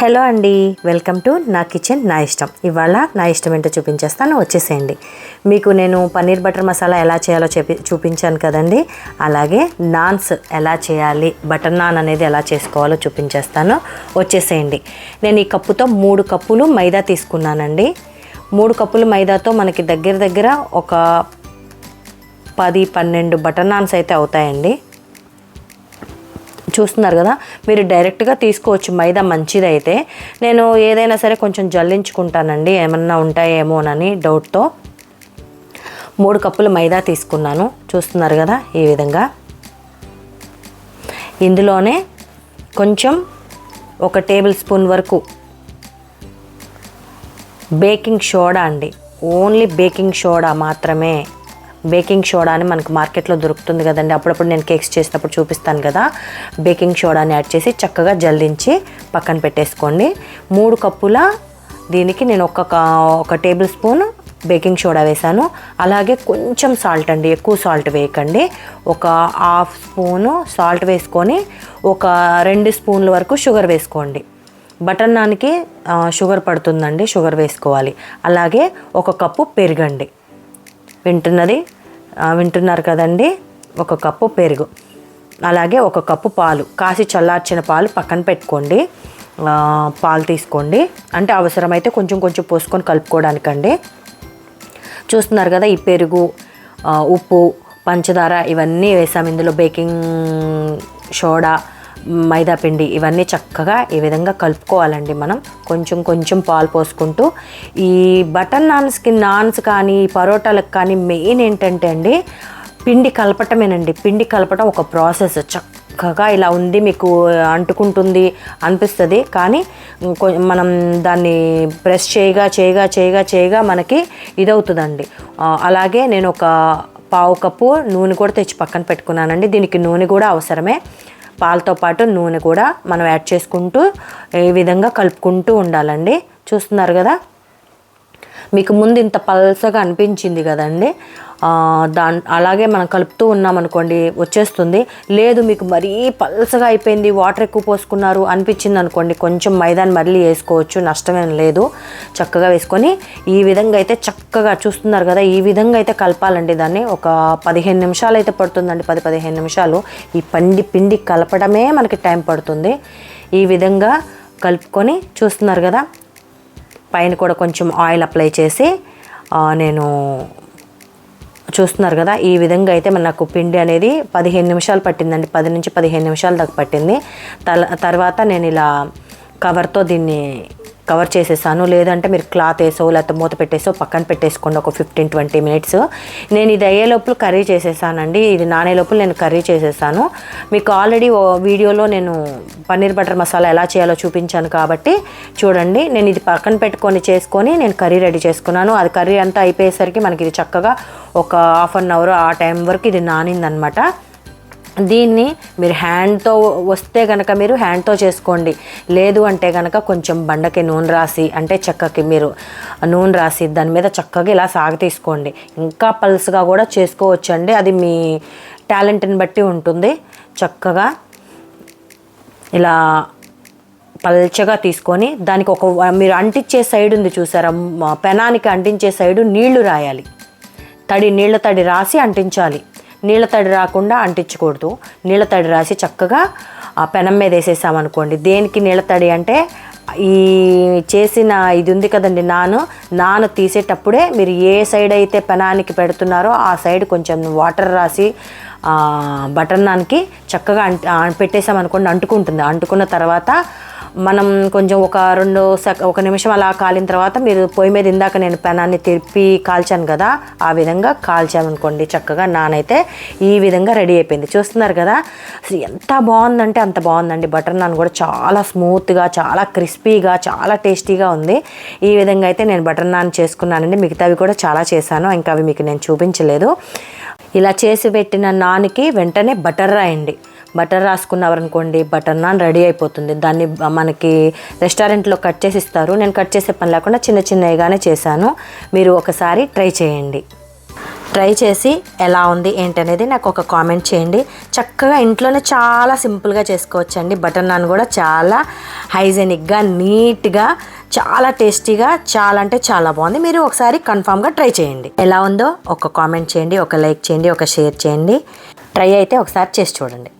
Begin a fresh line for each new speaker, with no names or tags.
Hello అండి, welcome to నా kitchen నా ఇష్టం. ఇవాళ నా ఇష్టం ఏంటో చూపించేస్తాను, వచ్చేసేయండి. మీకు నేను పన్నీర్ బటర్ మసాలా ఎలా చేయాలో చూపించాను కదండి. అలాగే నాన్స్ ఎలా చేయాలి, బటర్ నాన్ అనేది ఎలా చేసుకోవాలో చూపించేస్తాను, వచ్చేసేయండి. నేను ఈ కప్పుతో 3 కప్పులు మైదా తీసుకున్నానండి. 3 కప్పులు మైదాతో మనకి దగ్గర ఒక 10-12 బటర్ నాన్స్ అయితే అవుతాయండి. చూస్తున్నారు కదా, మీరు డైరెక్ట్గా తీసుకోవచ్చు మైదా మంచిదైతే. నేను ఏదైనా సరే కొంచెం జల్లించుకుంటానండి, ఏమన్నా ఉంటాయేమోనని డౌట్తో. 3 కప్పులు మైదా తీసుకున్నాను, చూస్తున్నారు కదా ఈ విధంగా. ఇందులోనే కొంచెం 1 టేబుల్ స్పూన్ వరకు బేకింగ్ సోడా అండి, ఓన్లీ బేకింగ్ సోడా మాత్రమే. బేకింగ్ సోడాని మనకు మార్కెట్లో దొరుకుతుంది కదండి, అప్పుడప్పుడు నేను కేక్స్ చేసినప్పుడు చూపిస్తాను కదా. బేకింగ్ సోడాని యాడ్ చేసి చక్కగా జల్లించి పక్కన పెట్టేసుకోండి. 3 కప్పుల దీనికి నేను ఒక టేబుల్ స్పూన్ బేకింగ్ సోడా వేసాను. అలాగే కొంచెం సాల్ట్ అండి, ఎక్కువ సాల్ట్ వేయకండి. ఒక 1/2 స్పూను సాల్ట్ వేసుకొని ఒక 2 స్పూన్ల వరకు షుగర్ వేసుకోండి. బటర్ నాన్కి షుగర్ పడుతుందండి, షుగర్ వేసుకోవాలి. అలాగే 1 కప్పు పెరుగండి, వింటున్నారు కదండి. 1 కప్పు పెరుగు, అలాగే 1 కప్పు పాలు, కాసి చల్లార్చిన పాలు పక్కన పెట్టుకోండి. పాలు తీసుకోండి, అంటే అవసరమైతే కొంచెం పోసుకొని కలుపుకోవడానికండి. చూస్తున్నారు కదా, ఈ పెరుగు, ఉప్పు, పంచదార ఇవన్నీ వేసాము ఇందులో. బేకింగ్ సోడా, మైదా పిండి ఇవన్నీ చక్కగా ఈ విధంగా కలుపుకోవాలండి. మనం కొంచెం పాలు పోసుకుంటూ. ఈ బటర్ నాన్స్ కానీ పరోటాలకు కానీ మెయిన్ ఏంటంటే అండి, పిండి కలపటమేనండి. పిండి కలపటం ఒక ప్రాసెస్. చక్కగా ఇలా ఉంది, మీకు అంటుకుంటుంది అనిపిస్తుంది, కానీ మనం దాన్ని ప్రెస్ చేయగా మనకి ఇదవుతుందండి. అలాగే నేను ఒక 1/2 కప్పు నూనె కూడా తెచ్చి పక్కన పెట్టుకున్నానండి. దీనికి నూనె కూడా అవసరమే. పాలతో పాటు నూనె కూడా మనం యాడ్ చేసుకుంటూ ఈ విధంగా కలుపుకుంటూ ఉండాలండి. చూస్తున్నారు కదా, మీకు ముందు ఇంత పల్సగా అనిపించింది కదండి, అలాగే మనం కలుపుతూ ఉన్నామనుకోండి వచ్చేస్తుంది. లేదు మీకు మరీ పల్సగా అయిపోయింది, వాటర్ ఎక్కువ పోసుకున్నారు అనిపించింది అనుకోండి, కొంచెం మైదాని మళ్ళీ వేసుకోవచ్చు, నష్టమేం లేదు. చక్కగా వేసుకొని ఈ విధంగా అయితే చక్కగా, చూస్తున్నారు కదా, ఈ విధంగా అయితే కలపాలండి. దాన్ని ఒక 15 నిమిషాలు అయితే పడుతుందండి, 10-15 నిమిషాలు. ఈ పిండి కలపడమే మనకి టైం పడుతుంది. ఈ విధంగా కలుపుకొని, చూస్తున్నారు కదా, పైన కూడా కొంచెం ఆయిల్ అప్లై చేసి నేను చూస్తున్నారు కదా, ఈ విధంగా అయితే నాకు పిండి అనేది 15 నిమిషాలు పట్టిందండి. 10 నుంచి 15 నిమిషాల దాకా పట్టింది. తర్వాత నేను ఇలా కవర్తో దీన్ని కవర్ చేసేసాను. లేదంటే మీరు క్లాత్ వేసో లేకపోతే మూత పెట్టేసో పక్కన పెట్టేసుకోండి ఒక 15-20 మినిట్స్. నేను ఇది అయ్యే లోపల కర్రీ చేసేసానండి. ఇది నానే లోపల నేను కర్రీ చేసేసాను. మీకు ఆల్రెడీ వీడియోలో నేను పన్నీర్ బటర్ మసాలా ఎలా చేయాలో చూపించాను కాబట్టి చూడండి. నేను ఇది పక్కన చేసుకొని నేను కర్రీ రెడీ చేసుకున్నాను. అది కర్రీ అంతా అయిపోయేసరికి మనకి ఇది చక్కగా ఒక 1/2 అవర్ ఆ టైం వరకు ఇది నానిందనమాట. దీన్ని మీరు హ్యాండ్తో వస్తే కనుక మీరు హ్యాండ్తో చేసుకోండి. లేదు అంటే కనుక కొంచెం బండకి నూనె రాసి, అంటే చెక్కకి మీరు నూనె రాసి దాని మీద చక్కగా ఇలా తీసుకోండి. ఇంకా పల్స్గా కూడా చేసుకోవచ్చండి, అది మీ టాలెంట్ని బట్టి ఉంటుంది. చక్కగా ఇలా పల్చగా తీసుకొని దానికి మీరు అంటించే సైడ్ ఉంది చూసారా, పెనానికి అంటించే సైడు నీళ్లు రాయాలి. నీళ్ళ తడి రాసి అంటించాలి. నీళ్ళ తడి రాకుండా అంటించకూడదు. నీళ్ళ తడి రాసి చక్కగా ఆ పెనం మీద వేసేసామనుకోండి. దేనికి నీళ్ళ తడి అంటే, ఈ చేసిన ఇది ఉంది కదండి, నాను తీసేటప్పుడే మీరు ఏ సైడ్ అయితే పెనానికి పెడుతున్నారో ఆ సైడ్ కొంచెం వాటర్ రాసి బటర్ నాన్కి చక్కగా పెట్టేసామనుకోండి, అంటుకుంటుంది. అంటుకున్న తర్వాత మనం కొంచెం ఒక నిమిషం అలా కాలిన తర్వాత మీరు పొయ్యి మీద ఇందాక నేను పెనాన్ని తిప్పి కాల్చాను కదా, ఆ విధంగా కాల్చామనుకోండి, చక్కగా నానైతే ఈ విధంగా రెడీ అయిపోయింది. చూస్తున్నారు కదా, ఎంత బాగుందంటే అంత బాగుందండి. బటర్ నాన్ కూడా చాలా స్మూత్గా, చాలా క్రిస్పీగా, చాలా టేస్టీగా ఉంది. ఈ విధంగా అయితే నేను బటర్ నాన్ చేసుకున్నానండి. మిగతావి కూడా చాలా చేశాను, ఇంకా అవి మీకు నేను చూపించలేదు. ఇలా చేసి పెట్టిన నాన్కి వెంటనే బటర్ రాయండి. బటర్ రాసుకున్నారనుకోండి, బటర్ నాన్ రెడీ అయిపోతుంది. దాన్ని మనకి రెస్టారెంట్లో కట్ చేసి ఇస్తారు. నేను కట్ చేసే పని లేకుండా చిన్నగానే చేశాను. మీరు ఒకసారి ట్రై చేయండి. ట్రై చేసి ఎలా ఉంది ఏంటనేది నాకు ఒక కామెంట్ చేయండి. చక్కగా ఇంట్లోనే చాలా సింపుల్గా చేసుకోవచ్చండి. బటర్ నాన్ కూడా చాలా హైజెనిక్గా, నీట్గా, చాలా టేస్టీగా, చాలా అంటే చాలా బాగుంది. మీరు ఒకసారి కన్ఫామ్గా ట్రై చేయండి. ఎలా ఉందో ఒక కామెంట్ చేయండి, ఒక లైక్ చేయండి, ఒక షేర్ చేయండి. ట్రై అయితే ఒకసారి చేసి చూడండి.